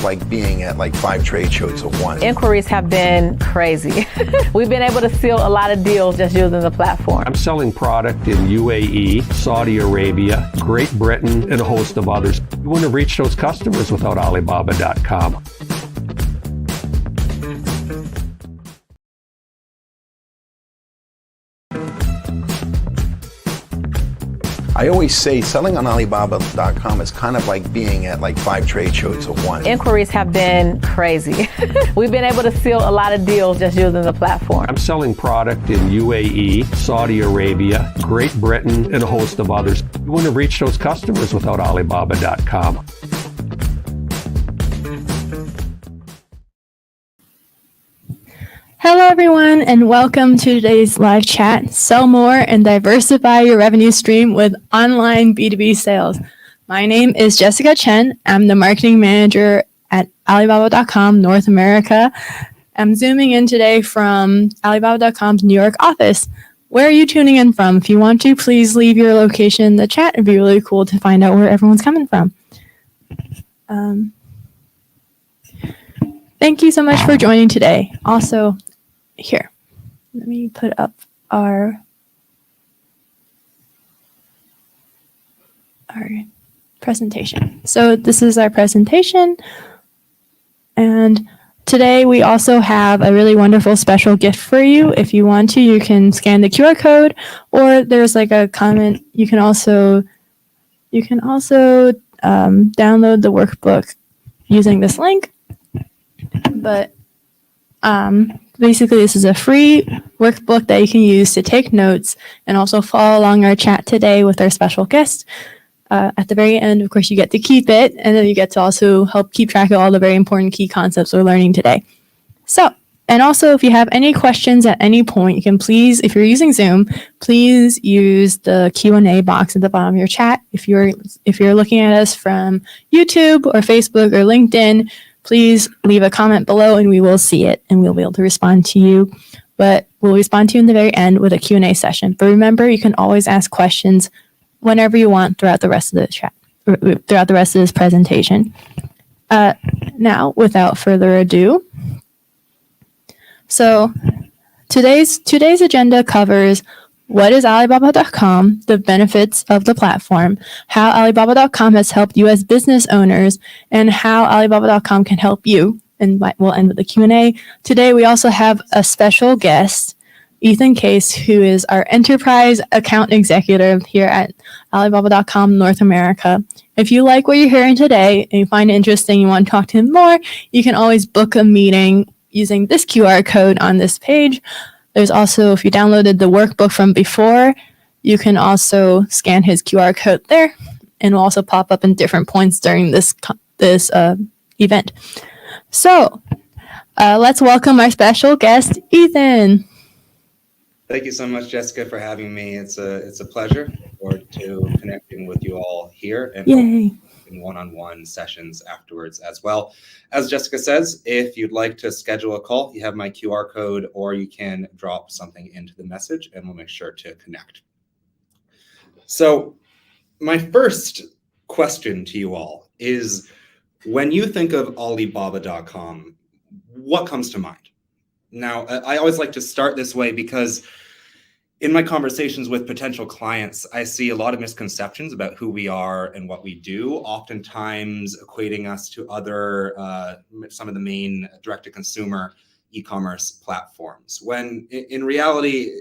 like being at like 5 trade shows at once. Inquiries have been crazy. We've been able to seal a lot of deals just using the platform. I'm selling product in UAE, Saudi Arabia, Great Britain, and a host of others. You wouldn't have reached those customers without Alibaba.com. I always say selling on Alibaba.com is kind of like being at like 5 trade shows at once. Inquiries have been crazy. We've been able to seal a lot of deals just using the platform. I'm selling product in UAE, Saudi Arabia, Great Britain, and a host of others. You wouldn't have reached those customers without Alibaba.com. Hello, everyone, and welcome to today's live chat. Sell more and diversify your revenue stream with online B2B sales. My name is Jessica Chen. I'm the marketing manager at Alibaba.com North America. I'm zooming in today from Alibaba.com's New York office. Where are you tuning in from? If you want to, please leave your location in the chat. It'd be really cool to find out where everyone's coming from. Thank you so much for joining today. Also, here, let me put up our presentation. So this is our presentation. And today we also have a really wonderful special gift for you. If you want to, you can scan the QR code, or there's like a comment. You can also download the workbook using this link. But basically, this is a free workbook that you can use to take notes and also follow along our chat today with our special guest. At the very end, of course, you get to keep it, and then you get to also help keep track of all the very important key concepts we're learning today. So, and also, if you have any questions at any point, you can please, if you're using Zoom, please use the Q&A box at the bottom of your chat. If you're looking at us from YouTube or Facebook or LinkedIn, please leave a comment below and we will see it and we'll be able to respond to you. But we'll respond to you in the very end with a Q&A session. But remember, you can always ask questions whenever you want throughout the rest of the chat, throughout the rest of this presentation. Now, without further ado, so today's agenda covers what is Alibaba.com, the benefits of the platform, how Alibaba.com has helped you as business owners, and how Alibaba.com can help you. And we'll end with the Q&A. Today, we also have a special guest, Ethan Case, who is our enterprise account executive here at Alibaba.com North America. If you like what you're hearing today and you find it interesting, you want to talk to him more, you can always book a meeting using this QR code on this page. There's also, if you downloaded the workbook from before, you can also scan his QR code there, and it will also pop up in different points during this event. So let's welcome our special guest, Ethan. Thank you so much, Jessica, for having me. It's a pleasure. Look forward to connecting with you all here and in one-on-one sessions afterwards as well. As Jessica says, if you'd like to schedule a call, you have my QR code, or you can drop something into the message and we'll make sure to connect. So my first question to you all is, when you think of Alibaba.com, what comes to mind? Now, I always like to start this way because in my conversations with potential clients, I see a lot of misconceptions about who we are and what we do, oftentimes equating us to other, some of the main direct-to-consumer e-commerce platforms, when in reality,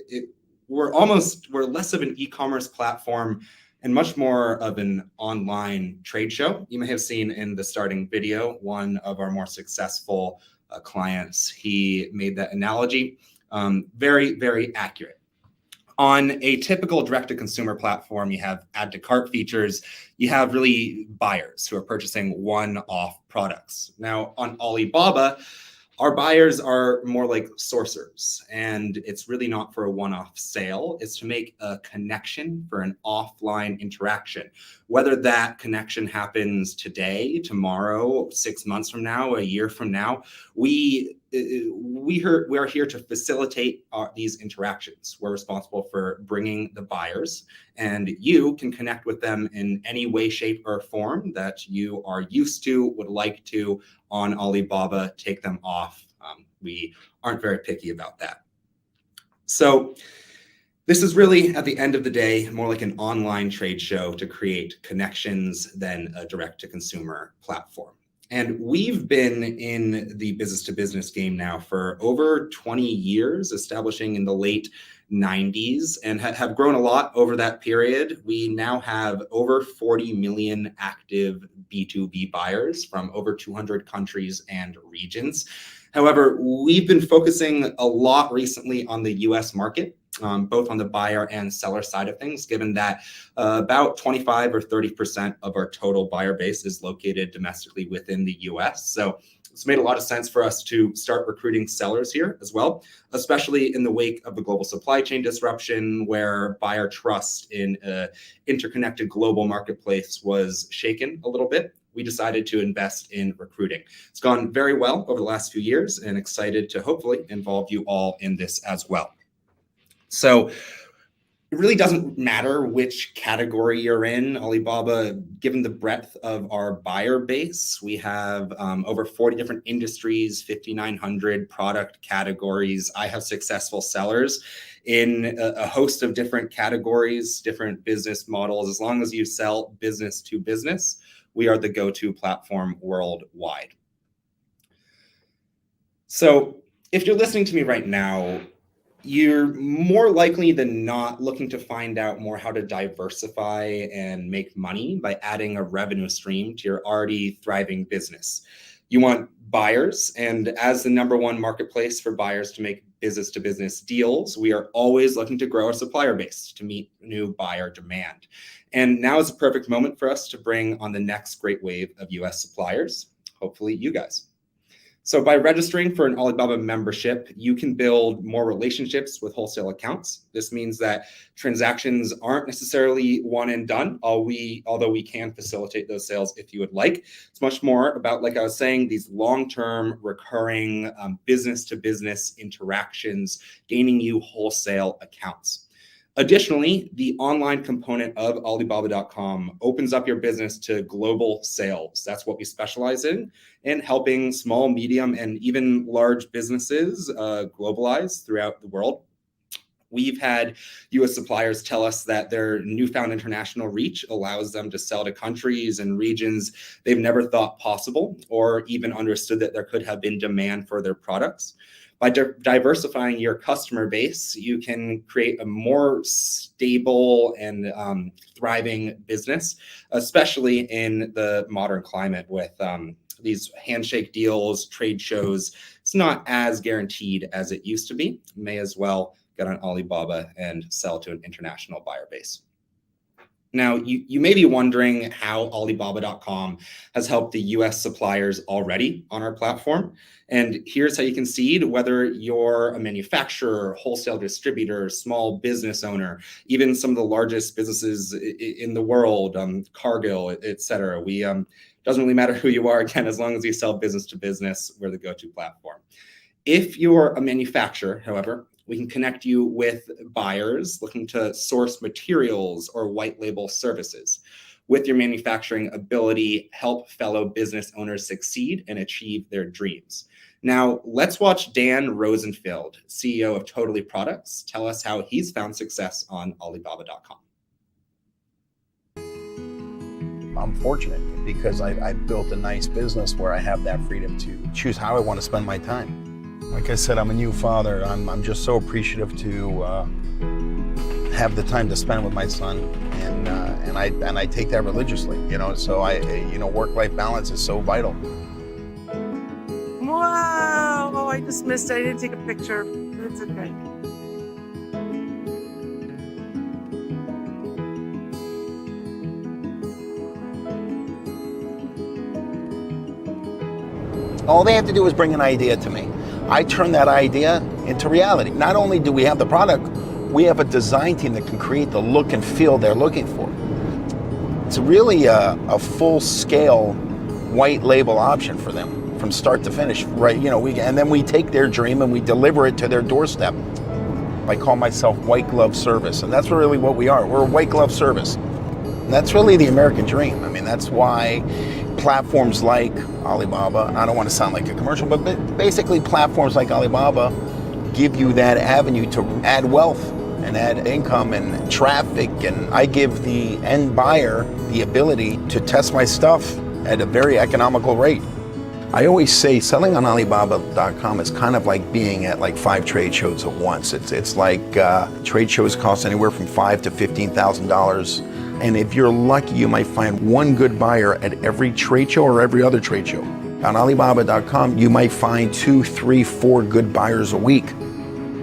we're less of an e-commerce platform and much more of an online trade show. You may have seen in the starting video, one of our more successful clients, he made that analogy, very, very accurate. On a typical direct-to-consumer platform, you have add-to-cart features. You have really buyers who are purchasing one-off products. Now, on Alibaba, our buyers are more like sourcers, and it's really not for a one-off sale. It's to make a connection for an offline interaction. Whether that connection happens today, tomorrow, 6 months from now, a year from now, we we are here to facilitate these interactions. We're responsible for bringing the buyers, and you can connect with them in any way, shape, or form that you are used to, would like to on Alibaba. Take them off. We aren't very picky about that. So this is really, at the end of the day, more like an online trade show to create connections than a direct-to-consumer platform. And we've been in the business-to-business game now for over 20 years, establishing in the late 90s, and have grown a lot over that period. We now have over 40 million active B2B buyers from over 200 countries and regions. However, we've been focusing a lot recently on the US market, both on the buyer and seller side of things, given that about 25 or 30% of our total buyer base is located domestically within the US. So it's made a lot of sense for us to start recruiting sellers here as well, especially in the wake of the global supply chain disruption, where buyer trust in an interconnected global marketplace was shaken a little bit. We decided to invest in recruiting. It's gone very well over the last few years, and excited to hopefully involve you all in this as well. So it really doesn't matter which category you're in. Alibaba, given the breadth of our buyer base, we have over 40 different industries, 5,900 product categories. I have successful sellers in a host of different categories, different business models. As long as you sell business to business, we are the go-to platform worldwide. So if you're listening to me right now, you're more likely than not looking to find out more how to diversify and make money by adding a revenue stream to your already thriving business. You want buyers, and as the #1 marketplace for buyers to make business-to-business deals, we are always looking to grow our supplier base to meet new buyer demand. And now is the perfect moment for us to bring on the next great wave of US suppliers, hopefully you guys. So by registering for an Alibaba membership, you can build more relationships with wholesale accounts. This means that transactions aren't necessarily one and done, although we can facilitate those sales if you would like. It's much more about, like I was saying, these long-term recurring business-to-business interactions, gaining you wholesale accounts. Additionally, the online component of Alibaba.com opens up your business to global sales. That's what we specialize in helping small, medium, and even large businesses globalize throughout the world. We've had US suppliers tell us that their newfound international reach allows them to sell to countries and regions they've never thought possible, or even understood that there could have been demand for their products. By diversifying your customer base, you can create a more stable and thriving business, especially in the modern climate with these handshake deals, trade shows. It's not as guaranteed as it used to be. You may as well get on Alibaba and sell to an international buyer base. Now, you may be wondering how Alibaba.com has helped the US suppliers already on our platform. And here's how you can see whether you're a manufacturer, wholesale distributor, small business owner, even some of the largest businesses in the world, Cargill, et cetera. Doesn't really matter who you are, again, as long as you sell business to business, we're the go-to platform. If you're a manufacturer, however, we can connect you with buyers looking to source materials or white label services. With your manufacturing ability, help fellow business owners succeed and achieve their dreams. Now, let's watch Dan Rosenfeld, CEO of Totally Products, tell us how he's found success on Alibaba.com. I'm fortunate because I built a nice business where I have that freedom to choose how I want to spend my time. Like I said, I'm a new father. I'm just so appreciative to have the time to spend with my son, and I take that religiously. So work-life balance is so vital. Wow! Oh, I just missed it. I didn't take a picture. It's okay. All they have to do is bring an idea to me. I turn that idea into reality. Not only do we have the product, we have a design team that can create the look and feel they're looking for. It's really a full-scale white label option for them from start to finish, right? And then we take their dream and we deliver it to their doorstep. I call myself white glove service, and that's really what we are. We're a white glove service. And that's really the American dream. I mean, that's why platforms like Alibaba, I don't want to sound like a commercial, but basically platforms like Alibaba give you that avenue to add wealth and add income and traffic, and I give the end buyer the ability to test my stuff at a very economical rate. I always say selling on Alibaba.com is kind of like being at like 5 trade shows at once. It's like trade shows cost anywhere from $5,000 to $15,000. And if you're lucky, you might find one good buyer at every trade show or every other trade show. On Alibaba.com, you might find 2, 3, 4 good buyers a week.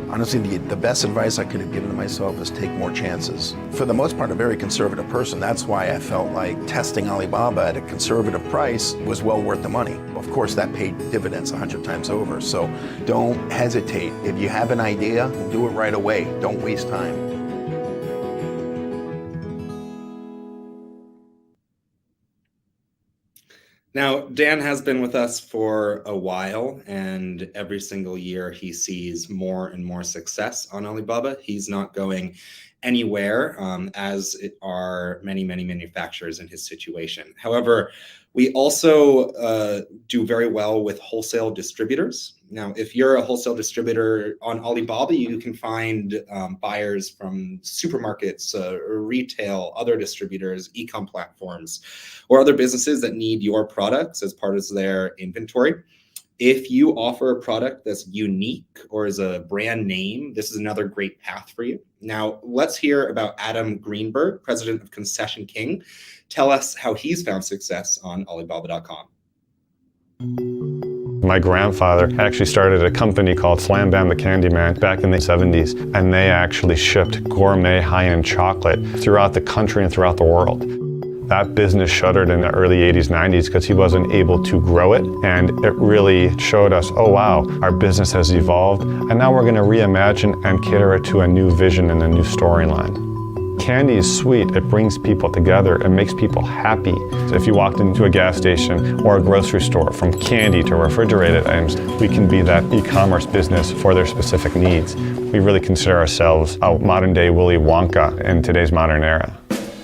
Honestly, the best advice I could have given to myself is take more chances. For the most part, a very conservative person. That's why I felt like testing Alibaba at a conservative price was well worth the money. Of course, that paid dividends 100 times over. So don't hesitate. If you have an idea, do it right away. Don't waste time. Now, Dan has been with us for a while, and every single year he sees more and more success on Alibaba. He's not going anywhere, as are many, many manufacturers in his situation. However, we also do very well with wholesale distributors. Now, if you're a wholesale distributor on Alibaba, you can find buyers from supermarkets, retail, other distributors, e-com platforms, or other businesses that need your products as part of their inventory. If you offer a product that's unique or is a brand name, this is another great path for you. Now, let's hear about Adam Greenberg, president of Concession King. Tell us how he's found success on Alibaba.com. My grandfather actually started a company called Slam Bam the Candyman back in the 70s, and they actually shipped gourmet high-end chocolate throughout the country and throughout the world. That business shuttered in the early 80s, 90s because he wasn't able to grow it, and it really showed us, oh wow, our business has evolved, and now we're going to reimagine and cater it to a new vision and a new storyline. Candy is sweet, it brings people together, it makes people happy. If you walked into a gas station or a grocery store, from candy to refrigerated items, we can be that e-commerce business for their specific needs. We really consider ourselves a modern day Willy Wonka in today's modern era.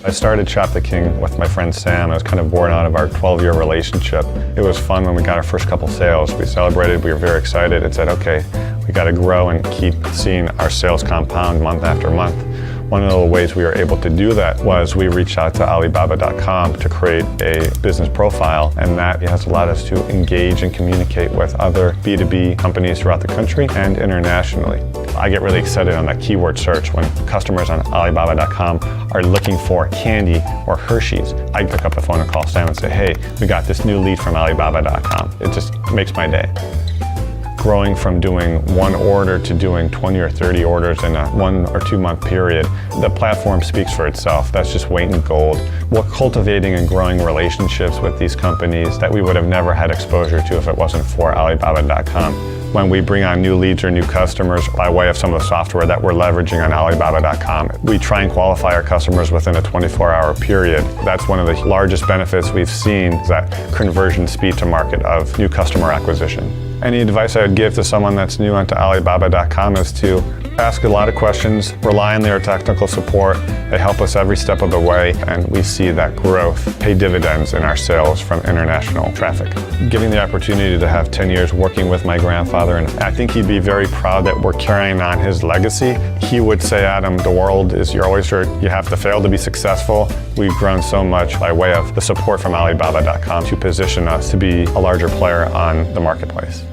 I started Shop the King with my friend Sam. It was kind of born out of our 12-year relationship. It was fun when we got our first couple sales. We celebrated, we were very excited and said, okay, we got to grow and keep seeing our sales compound month after month. One of the ways we were able to do that was we reached out to Alibaba.com to create a business profile, and that has allowed us to engage and communicate with other B2B companies throughout the country and internationally. I get really excited on that keyword search when customers on Alibaba.com are looking for candy or Hershey's. I pick up the phone and call Sam and say, hey, we got this new lead from Alibaba.com. It just makes my day. Growing from doing one order to doing 20 or 30 orders in a 1 or 2 month period, the platform speaks for itself. That's just weight in gold. We're cultivating and growing relationships with these companies that we would have never had exposure to if it wasn't for Alibaba.com. When we bring on new leads or new customers by way of some of the software that we're leveraging on Alibaba.com, we try and qualify our customers within a 24-hour period. That's one of the largest benefits we've seen, is that conversion speed to market of new customer acquisition. Any advice I would give to someone that's new onto Alibaba.com is to ask a lot of questions, rely on their technical support. They help us every step of the way, and we see that growth pay dividends in our sales from international traffic. Giving the opportunity to have 10 years working with my grandfather, and I think he'd be very proud that we're carrying on his legacy. He would say, Adam, the world is your oyster. You have to fail to be successful. We've grown so much by way of the support from Alibaba.com to position us to be a larger player on the marketplace.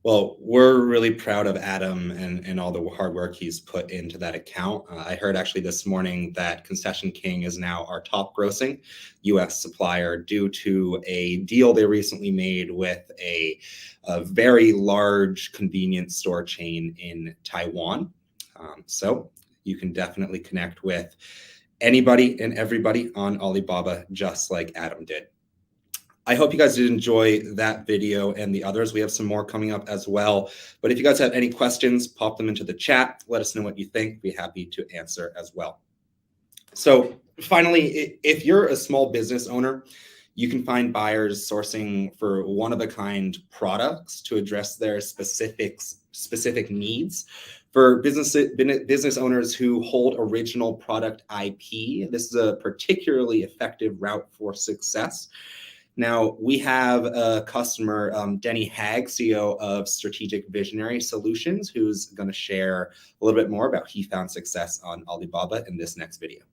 Well, we're really proud of Adam and all the hard work he's put into that account. I heard actually this morning that Concession King is now our top grossing US supplier due to a deal they recently made with a very large convenience store chain in Taiwan. So you can definitely connect with anybody and everybody on Alibaba, just like Adam did. I hope you guys did enjoy that video and the others. We have some more coming up as well. But if you guys have any questions, pop them into the chat. Let us know what you think. Be happy to answer as well. So Finally, if you're a small business owner, you can find buyers sourcing for one-of-a-kind products to address their specific needs. For business owners who hold original product IP, this is a particularly effective route for success. Now, we have a customer, Denny Hag, CEO of Strategic Visionary Solutions, who's going to share a little bit more about he found success on Alibaba in this next video.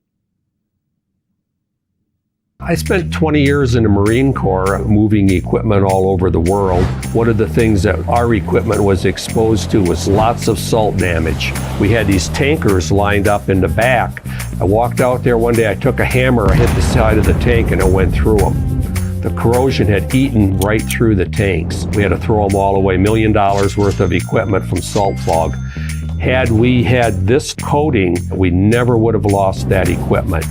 I spent 20 years in the Marine Corps moving equipment all over the world. One of the things that our equipment was exposed to was lots of salt damage. We had these tankers lined up in the back. I walked out there one day, I took a hammer, I hit the side of the tank and it went through them. The corrosion had eaten right through the tanks. We had to throw them all away, $1 million worth of equipment from salt fog. Had we had this coating, we never would have lost that equipment.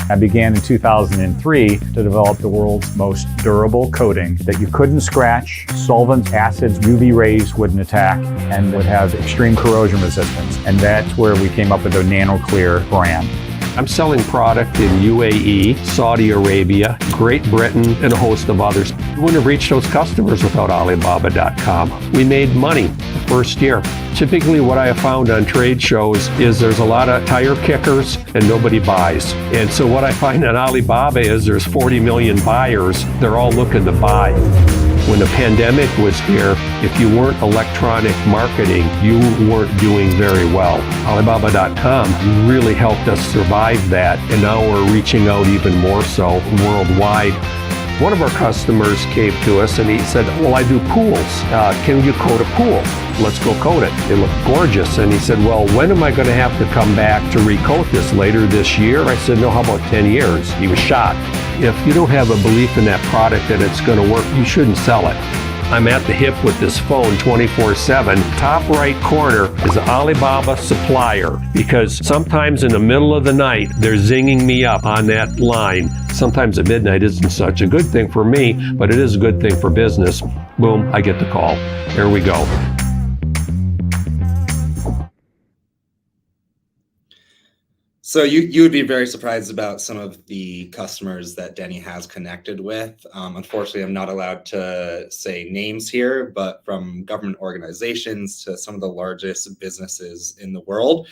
I began in 2003 to develop the world's most durable coating that you couldn't scratch, solvents, acids, UV rays wouldn't attack, and would have extreme corrosion resistance. And that's where we came up with the NanoClear brand. I'm selling product in UAE, Saudi Arabia, Great Britain, and a host of others. We wouldn't have reached those customers without Alibaba.com. We made money the first year. Typically what I have found on trade shows is there's a lot of tire kickers and nobody buys. And so what I find on Alibaba is there's 40 million buyers. They're all looking to buy. When the pandemic was here, if you weren't electronic marketing, you weren't doing very well. Alibaba.com really helped us survive that, and now we're reaching out even more so worldwide. One of our customers came to us and he said, well, I do pools. Can you coat a pool? Let's go coat it. It looked gorgeous. And he said, well, when am I going to have to come back to recoat this? Later this year? I said, no, how about 10 years? He was shocked. If you don't have a belief in that product that it's going to work, you shouldn't sell it. I'm at the hip with this phone 24/7. Top right corner is an Alibaba supplier, because sometimes in the middle of the night, they're zinging me up on that line. Sometimes at midnight isn't such a good thing for me, but it is a good thing for business. Boom, I get the call. There we go. So you would be very surprised about some of the customers that Denny has connected with. Unfortunately, I'm not allowed to say names here, but from government organizations to some of the largest businesses in the world,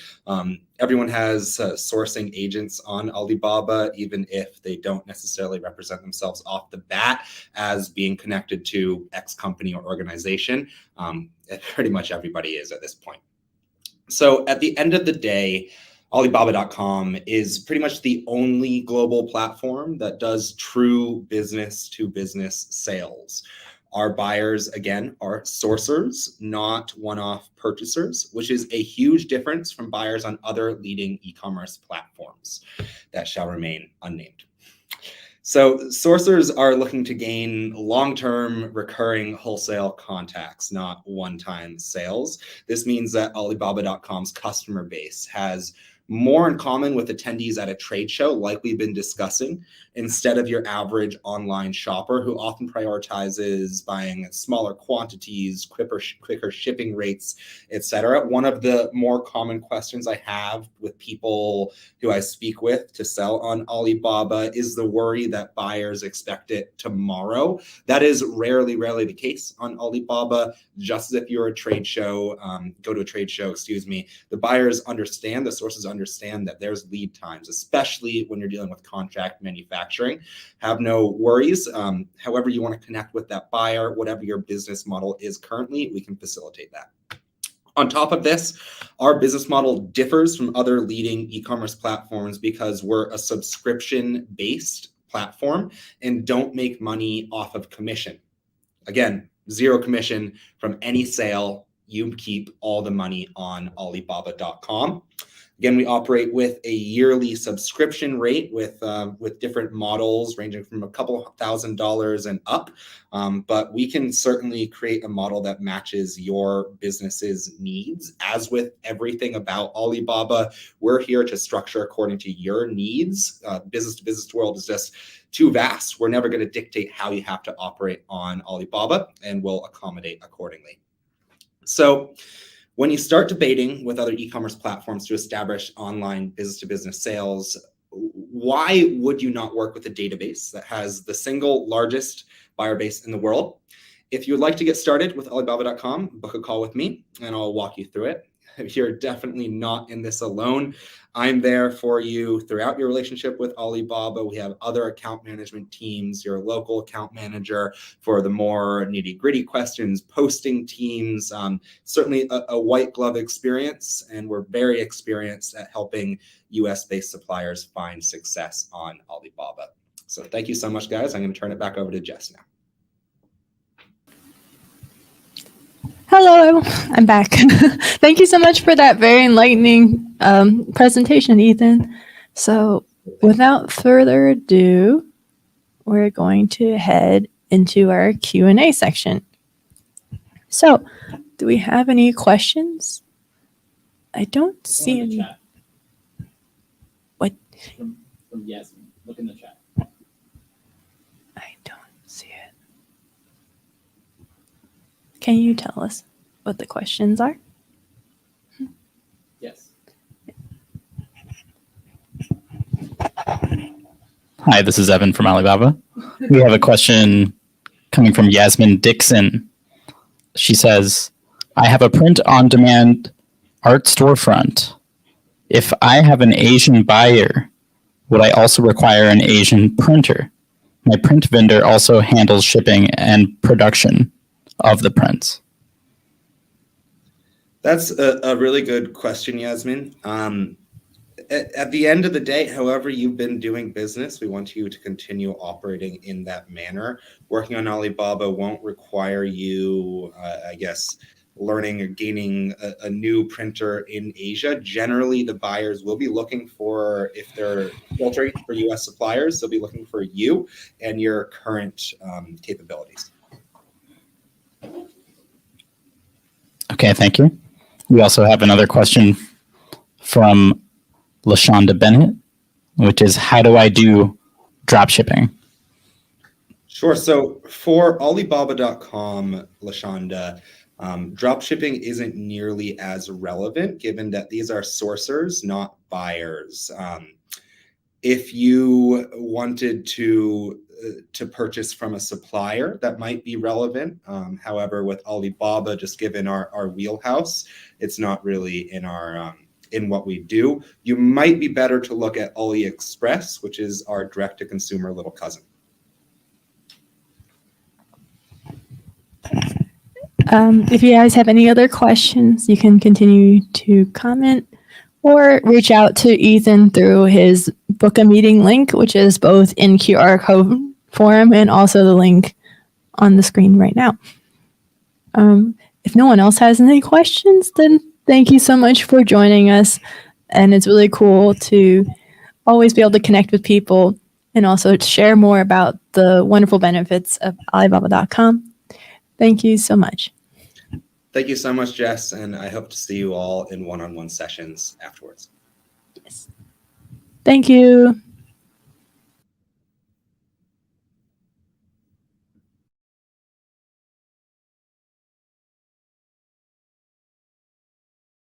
everyone has sourcing agents on Alibaba, even if they don't necessarily represent themselves off the bat as being connected to X company or organization. Pretty much everybody is at this point. So at the end of the day, Alibaba.com is pretty much the only global platform that does true business-to-business sales. Our buyers, again, are sourcers, not one-off purchasers, which is a huge difference from buyers on other leading e-commerce platforms that shall remain unnamed. So sourcers are looking to gain long-term recurring wholesale contacts, not one-time sales. This means that Alibaba.com's customer base has more in common with attendees at a trade show, like we've been discussing, instead of your average online shopper who often prioritizes buying smaller quantities, quicker shipping rates, etc. One of the more common questions I have with people who I speak with to sell on Alibaba is the worry that buyers expect it tomorrow. That is rarely the case on Alibaba. Just as if you're a trade show, go to a trade show, the buyers understand, the sources understand that there's lead times, especially when you're dealing with contract manufacturing. Have no worries. However you want to connect with that buyer, whatever your business model is currently, we can facilitate that. On top of this, our business model differs from other leading e-commerce platforms because we're a subscription-based platform and don't make money off of commission. Again, zero commission from any sale. You keep all the money on Alibaba.com. Again, we operate with a yearly subscription rate with different models ranging from a couple $1,000s and up. But we can certainly create a model that matches your business's needs. As with everything about Alibaba, we're here to structure according to your needs. Business to business world is just too vast. We're never going to dictate how you have to operate on Alibaba, and we'll accommodate accordingly. So when you start debating with other e-commerce platforms to establish online business-to-business sales, why would you not work with a database that has the single largest buyer base in the world? If you would like to get started with Alibaba.com, book a call with me and I'll walk you through it. You're definitely not in this alone. I'm there for you throughout your relationship with Alibaba. We have other account management teams, your local account manager for the more nitty-gritty questions, posting teams, certainly a white glove experience. And we're very experienced at helping US-based suppliers find success on Alibaba. So thank you so much, guys. I'm going to turn it back over to Jess now. Hello, I'm back. Thank you so much for that very enlightening presentation, Ethan. So without further ado, we're going to head into our Q&A section. So do we have any questions? I don't see any. Chat. What? From Yasmin. Look in the chat. I don't see it. Can you tell us what the questions are? Yes. Hi, this is Evan from Alibaba. We have a question coming from Yasmin Dixon. She says, I have a print-on-demand art storefront. If I have an Asian buyer, would I also require an Asian printer? My print vendor also handles shipping and production of the prints. That's a really good question, Yasmin. At the end of the day, however you've been doing business, we want you to continue operating in that manner. Working on Alibaba won't require you, learning or gaining a new printer in Asia. Generally, the buyers will be looking for, if they're filtering for US suppliers, they'll be looking for you and your current capabilities. Okay, thank you. We also have another question from LaShonda Bennett, which is, how do I do drop shipping? Sure. So for Alibaba.com, LaShonda, drop shipping isn't nearly as relevant given that these are sourcers, not buyers. If you wanted to purchase from a supplier, that might be relevant. However, with Alibaba, just given our wheelhouse, it's not really in our in what we do. You might be better to look at AliExpress, which is our direct-to-consumer little cousin. If you guys have any other questions, you can continue to comment or reach out to Ethan through his book a meeting link, which is both in QR code form and also the link on the screen right now. If no one else has any questions, then thank you so much for joining us. And it's really cool to always be able to connect with people and also to share more about the wonderful benefits of Alibaba.com. Thank you so much. Thank you so much, Jess, and I hope to see you all in one-on-one sessions afterwards. Yes. Thank you.